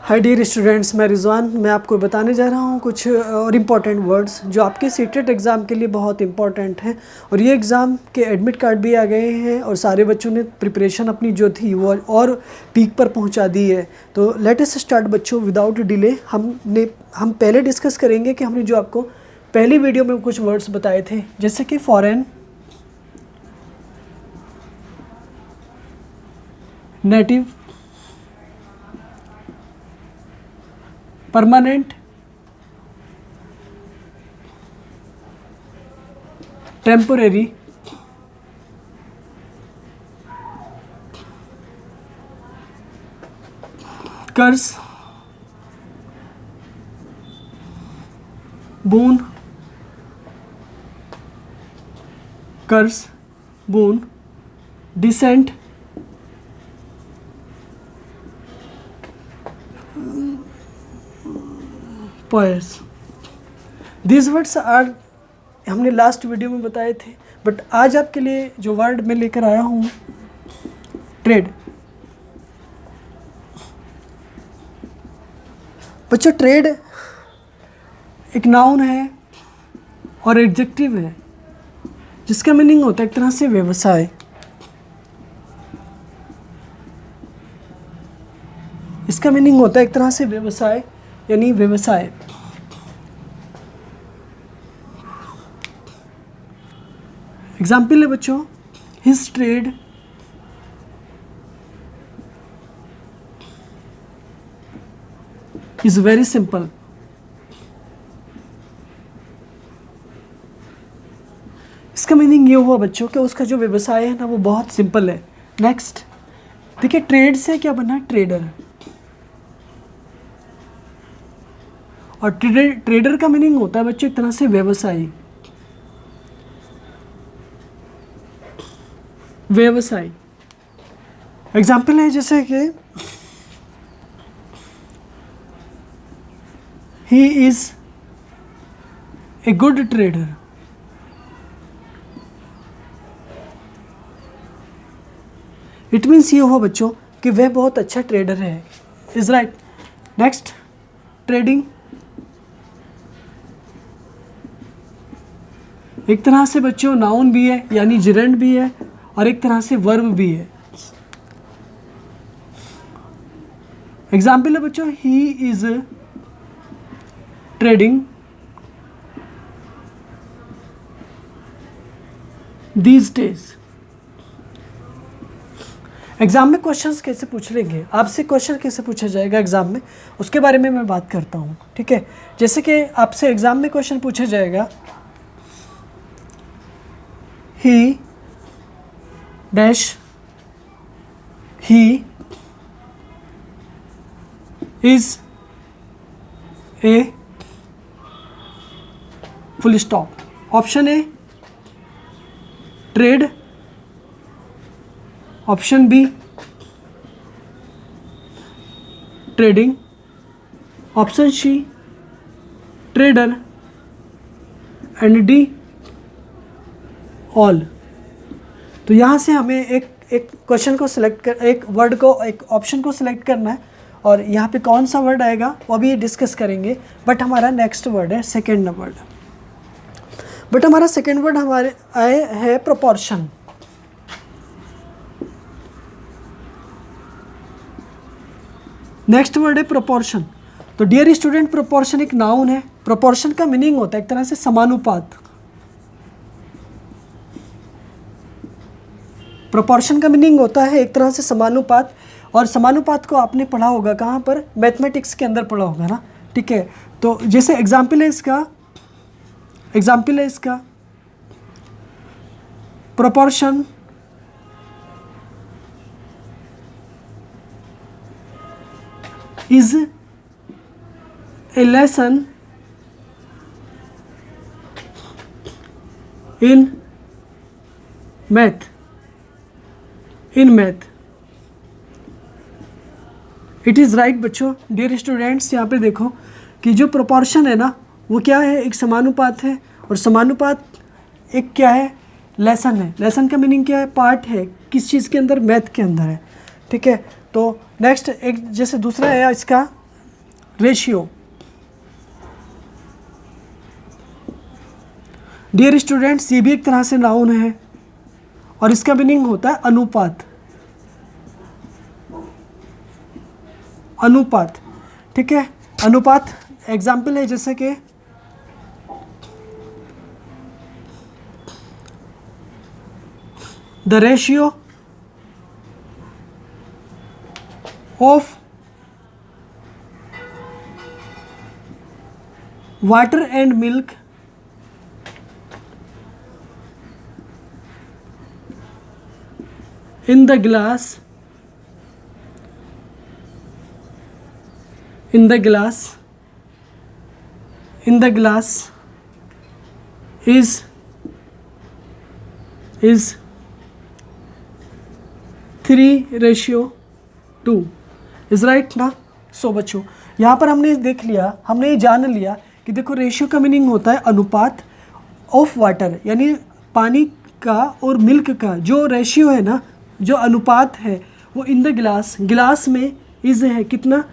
Hi dear students, मैं रिजवान। मैं आपको बताने जा रहा हूँ कुछ और इम्पॉर्टेंट वर्ड्स जो आपके सीटेट एग्ज़ाम के लिए बहुत इंपॉर्टेंट हैं। और ये एग्ज़ाम के एडमिट कार्ड भी आ गए हैं और सारे बच्चों ने प्रिपरेशन अपनी जो थी वो और पीक पर पहुँचा दी है। तो लेट अस स्टार्ट बच्चों विदाउट डिले। हम पहले डिस्कस करेंगे कि हमने जो आपको पहली वीडियो में कुछ वर्ड्स बताए थे, जैसे कि foreign, native, permanent, temporary, curse, boon, curse, boon, decent, पॉयर्स। दीज वर्ड्स आर हमने लास्ट वीडियो में बताए थे, बट आज आपके लिए जो वर्ड मैं लेकर आया हूँ, ट्रेड। बच्चों, ट्रेड एक नाउन है और एडजेक्टिव है जिसका मीनिंग होता है एक तरह से व्यवसाय। इसका मीनिंग होता है एक तरह से व्यवसाय, यानी व्यवसाय। एग्जाम्पल है बच्चों, his trade is very simple. इसका मीनिंग ये हुआ बच्चों कि उसका जो व्यवसाय है ना वो बहुत सिंपल है। नेक्स्ट देखिए, ट्रेड से क्या बना, ट्रेडर। और ट्रेडर का मीनिंग होता है बच्चों एक तरह से व्यवसायी। व्यवसायी एग्जाम्पल है जैसे कि ही is a good trader. It means ये हुआ बच्चों कि वह बहुत अच्छा ट्रेडर है। Is right. नेक्स्ट, ट्रेडिंग एक तरह से बच्चों नाउन भी है, यानी जिरेंड भी है, और एक तरह से वर्ब भी है। एग्जाम्पल है बच्चों, he is trading these days. Exam में क्वेश्चंस कैसे पूछ लेंगे, आपसे क्वेश्चन कैसे पूछा जाएगा एग्जाम में, उसके बारे में मैं बात करता हूँ। ठीक है, जैसे कि आपसे एग्जाम में क्वेश्चन पूछा जाएगा, he dash he is a full stop. Option A trade, option B trading, option C trader, and D all. तो यहाँ से हमें एक क्वेश्चन को सिलेक्ट कर, एक वर्ड को, एक ऑप्शन को सिलेक्ट करना है, और यहाँ पे कौन सा वर्ड आएगा वो अभी डिस्कस करेंगे। बट हमारा नेक्स्ट वर्ड है सेकेंड वर्ड। बट हमारा सेकेंड वर्ड हमारे आए है प्रोपोर्शन। नेक्स्ट वर्ड है प्रोपोर्शन। तो डियर स्टूडेंट, प्रोपोर्शन एक नाउन है। प्रोपोर्शन का मीनिंग होता है एक तरह से समानुपात। प्रोपोर्शन का मीनिंग होता है एक तरह से समानुपात, और समानुपात को आपने पढ़ा होगा कहाँ पर, मैथमेटिक्स के अंदर पढ़ा होगा ना। ठीक है, तो जैसे एग्जाम्पल है इसका proportion is a lesson in math. It is right बच्चों। डियर स्टूडेंट्स, यहाँ पे देखो कि जो प्रोपोर्शन है ना वो क्या है, एक समानुपात है। और समानुपात एक क्या है, लेसन है। लेसन का मीनिंग क्या है, पार्ट है। किस चीज़ के अंदर, मैथ के अंदर है। ठीक है, तो नेक्स्ट एक जैसे दूसरा है इसका रेशियो। डियर स्टूडेंट्स, ये भी एक तरह से नाउन है और इसका मीनिंग होता है अनुपात। अनुपात, ठीक है। अनुपात एग्जाम्पल है जैसे कि the ratio of water and milk in the glass is 3:2 is right ना। सो बच्चों, यहाँ पर हमने देख लिया, हमने ये जान लिया कि देखो रेशियो का मीनिंग होता है अनुपात, ऑफ वाटर यानी पानी का और मिल्क का जो रेशियो है ना, जो अनुपात है वो इन द गिलास में इज है कितना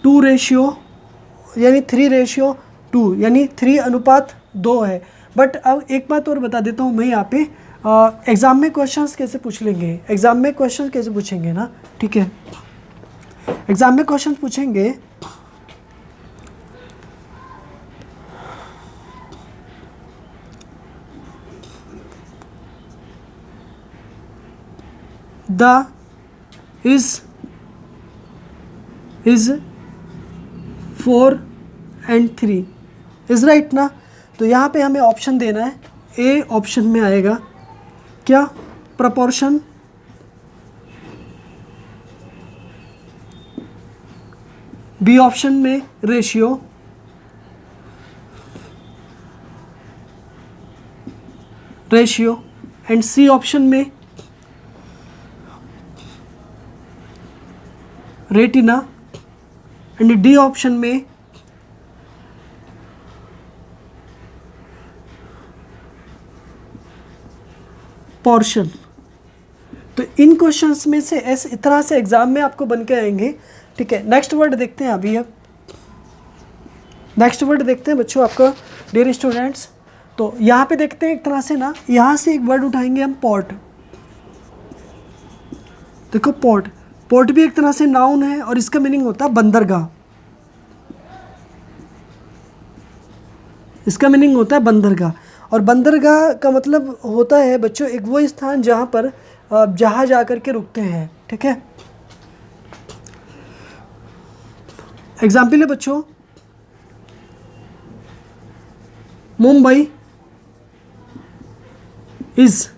2:, यानी 3:2 यानी 3:2 है। बट अब एक बात और बता देता हूँ मैं यहाँ पे, एग्ज़ाम में क्वेश्चंस कैसे पूछ लेंगे, एग्ज़ाम में क्वेश्चन कैसे पूछेंगे ना, ठीक है। एग्ज़ाम में क्वेश्चन पूछेंगे the is 4 and 3 is right ना। तो यहाँ पे हमें ऑप्शन देना है, ए ऑप्शन में आएगा क्या, प्रपोर्शन, बी ऑप्शन में रेशियो, एंड सी ऑप्शन में रेटिना, एंड डी ऑप्शन में पोर्शन। तो इन क्वेश्चंस में से इस तरह से एग्जाम में आपको बन के आएंगे, ठीक है। नेक्स्ट वर्ड देखते हैं अभी, अब नेक्स्ट वर्ड देखते हैं बच्चों आपका, डियर स्टूडेंट्स। तो यहाँ पे देखते हैं एक तरह से ना, यहाँ से एक वर्ड उठाएंगे हम पोर्ट। देखो पोर्ट भी एक तरह से नाउन है और इसका मीनिंग होता है बंदरगाह। इसका मीनिंग होता है बंदरगाह, और बंदरगाह का मतलब होता है बच्चों एक वो स्थान जहाँ पर जहाज आकर के रुकते हैं, ठीक है। एग्जाम्पल है बच्चों, Mumbai is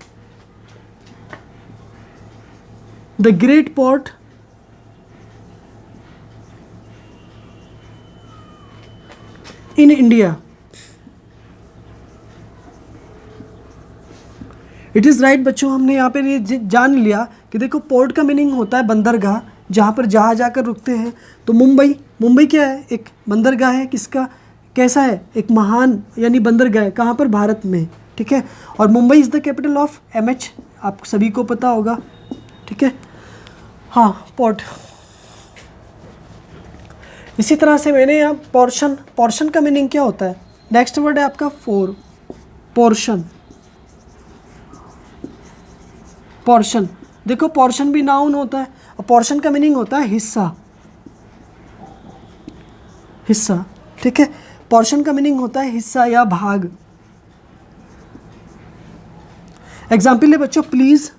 the great port in India. It is right बच्चों, हमने यहाँ पे ये जान लिया कि देखो पोर्ट का मीनिंग होता है बंदरगाह, जहाँ पर जहाज आकर रुकते हैं। तो मुंबई क्या है, एक बंदरगाह है, किसका, कैसा है, एक महान यानी बंदरगाह है, कहाँ पर, भारत में, ठीक है। और Mumbai is the capital of MH, आप सभी को पता होगा, ठीक है। हाँ, पोर्ट। इसी तरह से मैंने यहाँ पोर्शन का मीनिंग क्या होता है, नेक्स्ट वर्ड है आपका पोर्शन। देखो पोर्शन भी नाउन होता है और पोर्शन का मीनिंग होता है हिस्सा, ठीक है। पोर्शन का मीनिंग होता है हिस्सा या भाग। एग्जाम्पल है बच्चों, please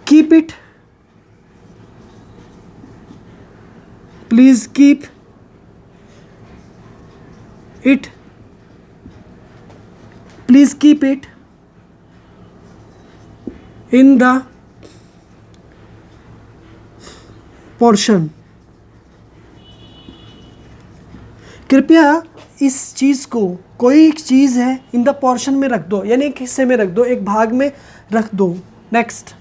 keep it, please keep it, please keep it in the portion. कृपया इस चीज़ को, कोई एक चीज़ है, इन द पोर्शन में रख दो, यानी एक हिस्से में रख दो, एक भाग में रख दो। नेक्स्ट,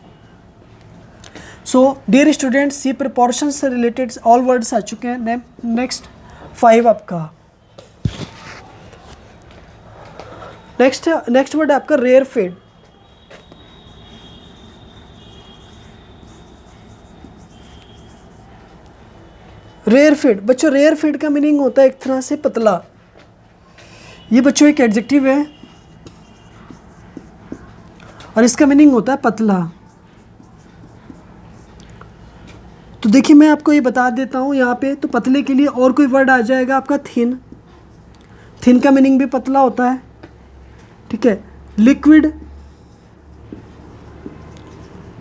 सो डियर स्टूडेंट्स, ये प्रपोर्शन से रिलेटेड ऑल वर्ड्स आ चुके हैं। नेक्स्ट 5 आपका, नेक्स्ट वर्ड आपका रेयर फीड, बच्चों रेयर फीड का मीनिंग होता है एक तरह से पतला। ये बच्चों एक एडजेक्टिव है और इसका मीनिंग होता है पतला। तो देखिए मैं आपको ये बता देता हूँ यहाँ पे, तो पतले के लिए और कोई वर्ड आ जाएगा आपका थिन। थिन का मीनिंग भी पतला होता है, ठीक है। लिक्विड,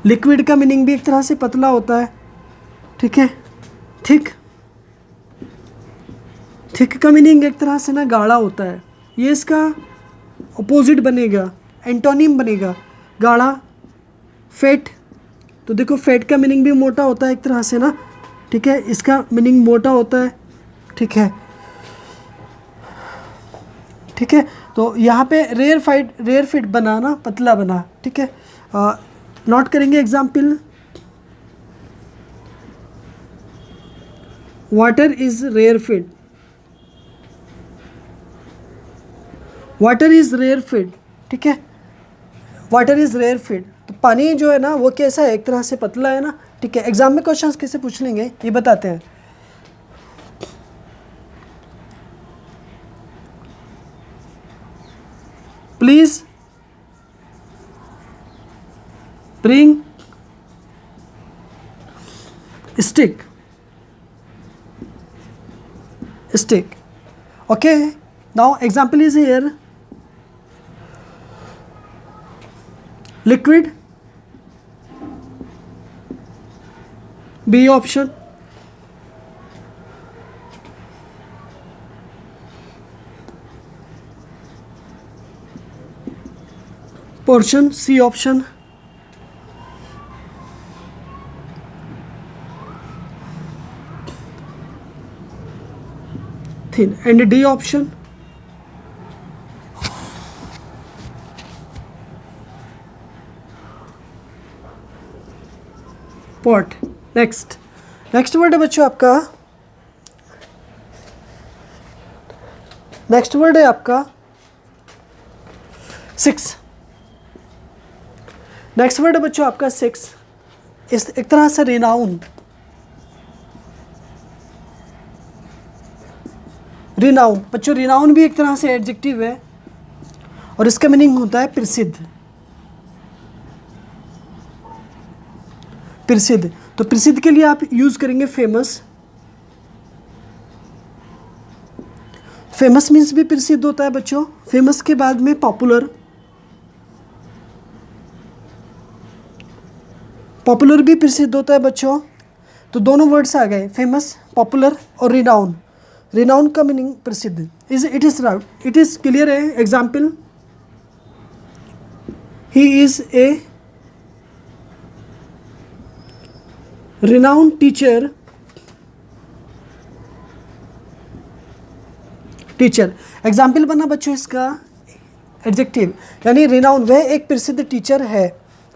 लिक्विड का मीनिंग भी एक तरह से पतला होता है, ठीक है। थिक, थिक का मीनिंग एक तरह से ना गाढ़ा होता है। ये इसका अपोजिट बनेगा, एंटोनिम बनेगा गाढ़ा। फेट, तो देखो फेट का मीनिंग भी मोटा होता है एक तरह से ना, ठीक है। इसका मीनिंग मोटा होता है, ठीक है, ठीक है। तो यहाँ पे रेयर फिट बना ना, पतला बना, ठीक है। नोट करेंगे example, water is rare fit, water is rare fit, ठीक है। वाटर इज रेयर फिट, तो पानी जो है ना वो कैसा है, एक तरह से पतला है ना, ठीक है। एग्जाम में क्वेश्चंस कैसे पूछ लेंगे ये बताते हैं। Please bring stick, stick, okay. Now example is here, liquid, B option. Portion, C option. Thin and D option. Pot. Next, next word है बच्चों आपका, नेक्स्ट वर्ड है आपका 6। नेक्स्ट वर्ड है बच्चों आपका 6, इस एक तरह से रिनाउन, रिनाउन बच्चों, रिनाउन भी एक तरह से एडजेक्टिव है और इसका मीनिंग होता है प्रसिद्ध, प्रसिद्ध। तो प्रसिद्ध के लिए आप यूज करेंगे फेमस। फेमस मीन्स भी प्रसिद्ध होता है बच्चों। फेमस के बाद में पॉपुलर, पॉपुलर भी प्रसिद्ध होता है बच्चों। तो दोनों वर्ड्स आ गए, फेमस, पॉपुलर और रिनाउन। रिनाउन का मीनिंग प्रसिद्ध, इट इज क्लियर है। Example, he is A renowned teacher, teacher example बना बच्चों इसका एडजेक्टिव, यानी रिनाउन, वह एक प्रसिद्ध टीचर है।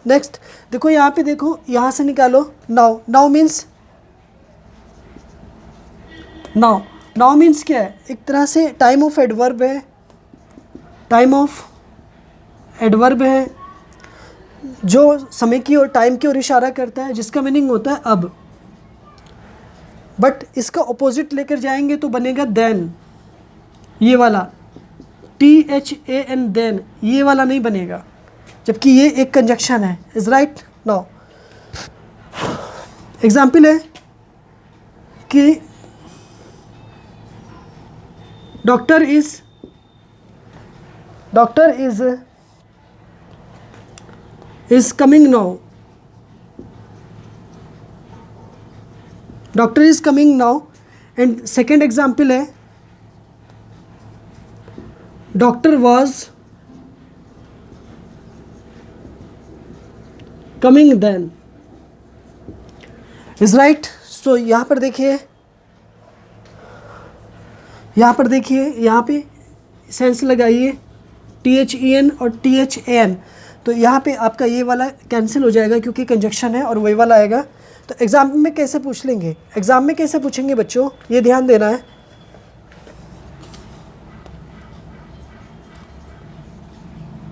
नेक्स्ट देखो यहाँ पे, देखो यहाँ से निकालो now. Now means, now, now means क्या है, एक तरह से टाइम ऑफ एडवर्ब है, टाइम ऑफ एडवर्ब है जो समय की और टाइम की ओर इशारा करता है, जिसका मीनिंग होता है अब। बट इसका ऑपोजिट लेकर जाएंगे तो बनेगा देन, ये वाला THAN, देन, ये वाला नहीं बनेगा, जबकि ये एक कंजक्शन है। Is right. नाउ एग्जाम्पल है कि doctor is coming now, doctor is coming now. And second example है doctor was coming then. Is right. So यहाँ पर देखिए, यहाँ पर देखिए, यहाँ पे सेंस लगाइए THEN और THAN, तो यहाँ पे आपका ये वाला कैंसिल हो जाएगा क्योंकि कंजक्शन है और वही वाला आएगा। तो एग्जाम में कैसे पूछ लेंगे, एग्जाम में कैसे पूछेंगे बच्चों, ये ध्यान देना है।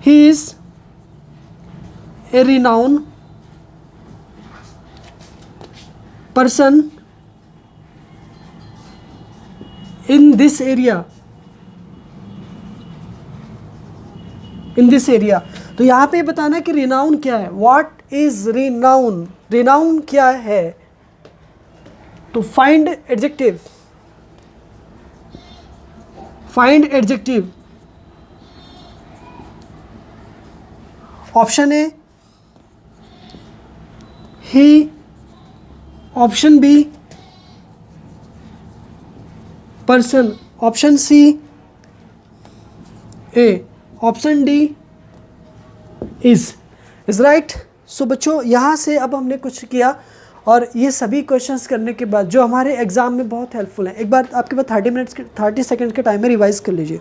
ही is A renown person this area, in this area. तो यहाँ पे बताना कि रिनाउन क्या है, व्हाट इज रिनाउन, रिनाउन क्या है। तो find adjective, find adjective. Option A he, option B person, option C A, option D is right. So बच्चों यहाँ से अब हमने कुछ किया और ये सभी क्वेश्चंस करने के बाद जो हमारे एग्जाम में बहुत हेल्पफुल हैं, एक बार आपके पास 30 सेकंड्स के टाइम में रिवाइज कर लीजिए।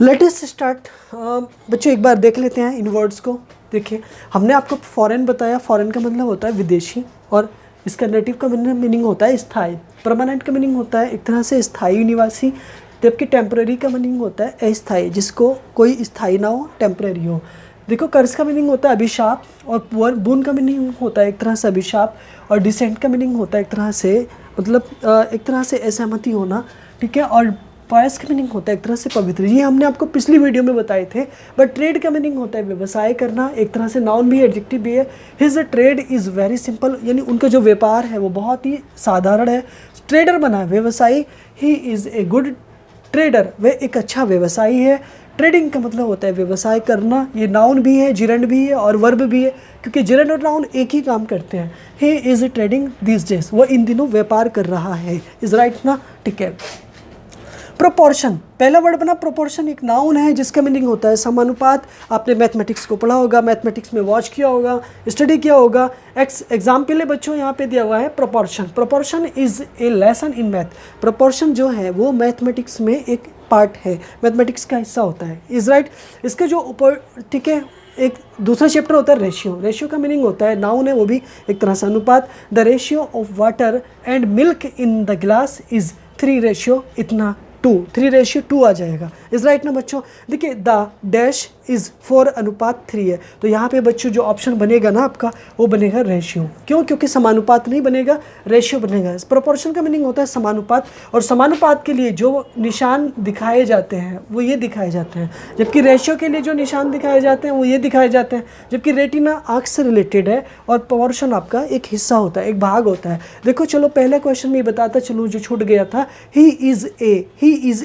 Latest start. बच्चों एक बार देख लेते हैं इन वर्ड्स को। देखिए हमने आपको फॉरेन बताया, फॉरेन का मतलब होता है विदेशी, और इसका नेटिव का मीनिंग होता है स्थायी। परमानेंट का मीनिंग होता है एक तरह से स्थायी निवासी, जबकि टेम्पररी का मीनिंग होता है अस्थायी, जिसको कोई स्थायी ना हो, टेम्पररी हो। देखो कर्स का मीनिंग होता है अभिशाप, और बून का मीनिंग होता है एक तरह से अभिशाप, और डिसेंट का मीनिंग होता है एक तरह से मतलब एक तरह से असहमति होना, ठीक है। और पायस का मीनिंग होता है एक तरह से पवित्र, ये हमने आपको पिछली वीडियो में बताए थे। बट ट्रेड का मीनिंग होता है व्यवसाय करना, एक तरह से नाउन भी है, एडजेक्टिव भी है। His trade is very simple, यानी उनका जो व्यापार है वो बहुत ही साधारण है। ट्रेडर बना है व्यवसायी, ही इज़ ए गुड ट्रेडर, वह एक अच्छा व्यवसायी है। ट्रेडिंग का मतलब होता है व्यवसाय करना, ये नाउन भी है, जिरंड भी है और वर्ब भी है, क्योंकि जिरंड और नाउन एक ही काम करते हैं। He is trading this days, वो इन दिनों व्यापार कर रहा है, इज़ राइट ना, ठीक है। प्रोपोर्शन, पहला वर्ड बना प्रोपोर्शन, एक नाउन है जिसका मीनिंग होता है समानुपात। आपने मैथमेटिक्स को पढ़ा होगा, मैथमेटिक्स में वॉच किया होगा, स्टडी किया होगा। एग्जाम के लिए बच्चों यहाँ पे दिया हुआ है proportion. Proportion is a lesson in math. Proportion जो है वो मैथमेटिक्स में एक पार्ट है, मैथमेटिक्स का हिस्सा होता है, इज़ राइट। इसके जो ऊपर, ठीक है, एक दूसरा चैप्टर होता है रेशियो। रेशियो का मीनिंग होता है, नाउन है वो भी एक तरह से अनुपात। The ratio of water and milk in the glass is 3:2, 3:2 आ जाएगा, इज़ राइट ना बच्चों। देखिए द डैश इज़ 4:3 है, तो यहाँ पे बच्चों जो ऑप्शन बनेगा ना आपका वो बनेगा रेशियो। क्यों? क्योंकि समानुपात नहीं बनेगा, रेशियो बनेगा। प्रोपोर्शन का मीनिंग होता है समानुपात, और समानुपात के लिए जो निशान दिखाए जाते हैं वो ये दिखाए जाते हैं, जबकि रेशियो के लिए जो निशान दिखाए जाते हैं वो ये दिखाए जाते हैं। जबकि रेटिना आँख से रिलेटेड है और प्रोपोर्शन आपका एक हिस्सा होता है, एक भाग होता है। देखो चलो पहले क्वेश्चन में बताता चलूँ जो छूट गया था, ही इज़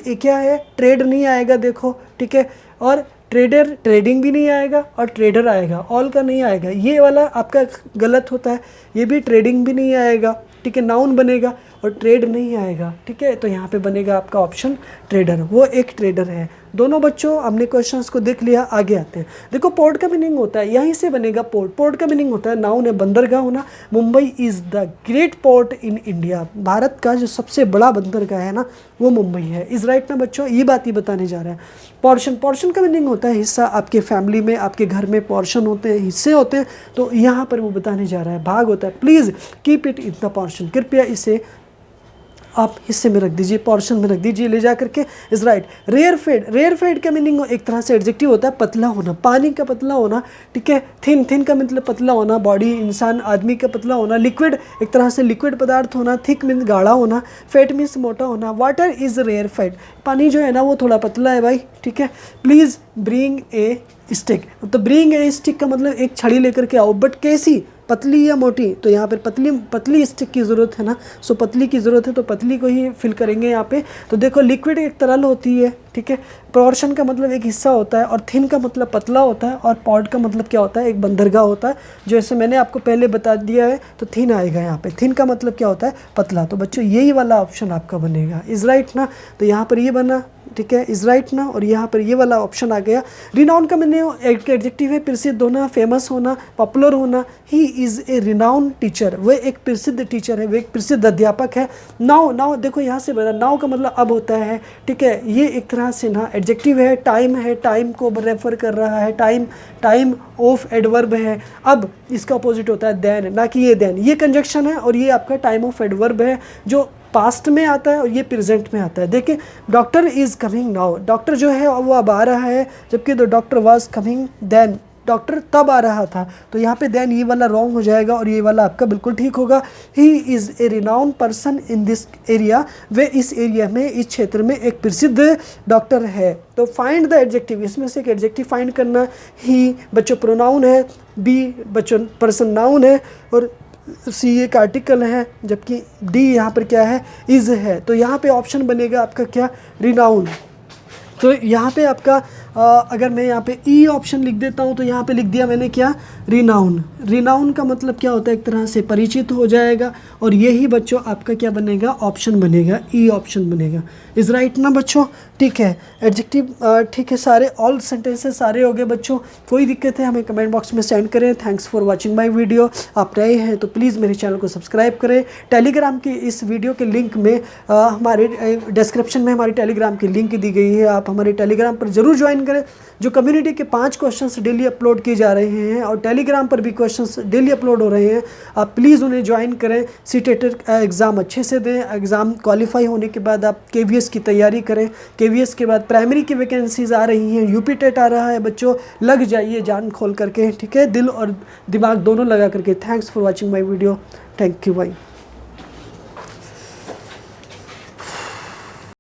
ए क्या है, ट्रेड नहीं आएगा देखो, ठीक है। और ट्रेडर, ट्रेडिंग भी नहीं आएगा, और ट्रेडर आएगा, ऑल का नहीं आएगा, ये वाला आपका गलत होता है। ये भी ट्रेडिंग भी नहीं आएगा, ठीक है, नाउन बनेगा, और ट्रेड नहीं आएगा, ठीक है। तो यहाँ पे बनेगा आपका ऑप्शन ट्रेडर, वो एक ट्रेडर है। दोनों बच्चों हमने क्वेश्चंस को देख लिया, आगे आते हैं। देखो पोर्ट का मीनिंग होता है, यहीं से बनेगा पोर्ट। पोर्ट का मीनिंग होता है, नाउन है, बंदरगाह होना। Mumbai is the great port in India, Bharat का जो सबसे बड़ा बंदरगाह है ना वो मुंबई है, इज़ राइट ना बच्चों। ये बात ही बताने जा रहे हैं। पोर्शन, पोर्शन का मीनिंग होता है हिस्सा। आपके फैमिली में, आपके घर में पोर्शन होते हैं, हिस्से होते हैं, तो यहाँ पर वो बताने जा रहा है, भाग होता है। Please keep it in the portion, कृपया इसे आप हिस्से में रख दीजिए, पोर्शन में रख दीजिए ले जा करके, is right. Rare fed, rare fed का मीनिंग एक तरह से एडजेक्टिव होता है, पतला होना, पानी का पतला होना, ठीक है। थिन, थिन का मतलब पतला होना, बॉडी, इंसान, आदमी का पतला होना। लिक्विड, एक तरह से लिक्विड पदार्थ होना। थिक मीन्स गाढ़ा होना। फैट मीन्स मोटा होना। वाटर इज़ रेयर फेड, पानी जो है ना वो थोड़ा पतला है भाई, ठीक है। प्लीज़ ब्रिंग ए स्टिक, तो ब्रिंग ए स्टिक का मतलब एक छड़ी लेकर के आओ, बट कैसी, पतली या मोटी, तो यहाँ पर पतली स्टिक की ज़रूरत है ना, सो पतली की ज़रूरत है, तो पतली को ही फिल करेंगे यहाँ पे। तो देखो लिक्विड एक तरल होती है, ठीक है। पोर्शन का मतलब एक हिस्सा होता है, और थिन का मतलब पतला होता है, और पॉड का मतलब क्या होता है, एक बंदरगाह होता है। जैसे मैंने आपको पहले बता दिया है, तो थिन आएगा यहाँ पे। थिन का मतलब क्या होता है, पतला। तो बच्चों यही वाला ऑप्शन आपका बनेगा, इज़ राइट ना। तो यहाँ पर ये बना, ठीक है, इज़ राइट ना। और यहाँ पर ये वाला ऑप्शन आ गया। रिनाउन का मैंने एक एडजेक्टिव है, प्रसिद्ध होना, फेमस होना, पॉपुलर होना। ही इज़ ए रिनाउन टीचर, वह एक प्रसिद्ध टीचर है, वह एक प्रसिद्ध अध्यापक है। नाउ, नाउ देखो यहाँ से बता, नाउ का मतलब अब होता है, ठीक है। ये एक तरह से ना एडजेक्टिव है, टाइम को रेफर कर रहा है, टाइम ऑफ एडवर्ब है। अब इसका अपोजिट होता है देन, ना कि ये देन। ये कंजक्शन है और ये आपका टाइम ऑफ एडवर्ब है जो पास्ट में आता है और ये प्रेजेंट में आता है। देखिए, doctor is coming now, doctor जो है वो अब आ रहा है, जबकि the doctor was coming then, doctor तब आ रहा था। तो यहाँ पे देन ये वाला रॉन्ग हो जाएगा और ये वाला आपका बिल्कुल ठीक होगा। He is a renowned person in this area, वे इस एरिया में, इस क्षेत्र में एक प्रसिद्ध डॉक्टर है। तो फाइंड द एडजेक्टिव, इसमें से एक एडजेक्टिव फाइंड करना। ही बच्चों प्रोनाउन है, बी बच्चों पर्सन नाउन है, और सी एक आर्टिकल है, जबकि डी यहाँ पर क्या है, इज़ है। तो यहाँ पे ऑप्शन बनेगा आपका क्या, रिनाउन। तो यहाँ पे आपका अगर मैं यहाँ पे ई ऑप्शन लिख देता हूँ तो यहाँ पे लिख दिया मैंने क्या, रिनाउन। रिनाउन का मतलब क्या होता है, एक तरह से परिचित हो जाएगा, और यही बच्चों आपका क्या बनेगा, ऑप्शन बनेगा, ई ऑप्शन बनेगा। इज़ राइट ना बच्चों, ठीक है। एडजेक्टिव ठीक है, सारे ऑल सेंटेंसेस सारे हो गए बच्चों। कोई दिक्कत है हमें कमेंट बॉक्स में सेंड करें। Thanks for watching my video. आप नए हैं तो प्लीज़ मेरे चैनल को सब्सक्राइब करें। टेलीग्राम की इस वीडियो के लिंक में हमारे डिस्क्रिप्शन में हमारी टेलीग्राम की लिंक दी गई है, आप हमारे टेलीग्राम पर ज़रूर ज्वाइन करें। जो कम्युनिटी के 5 क्वेश्चंस डेली अपलोड किए जा रहे हैं और टेलीग्राम पर भी क्वेश्चंस डेली अपलोड हो रहे हैं, आप प्लीज़ उन्हें ज्वाइन करें। सीटेट एग्ज़ाम अच्छे से दें, एग्ज़ाम क्वालिफाई होने के बाद आप KVS की तैयारी करें। KVS के बाद प्राइमरी की वैकेंसीज़ आ रही हैं, UP टेट आ रहा है बच्चों, लग जाइए जान खोल करके, ठीक है, दिल और दिमाग दोनों लगा करके। Thanks for watching my video, thank you भाई।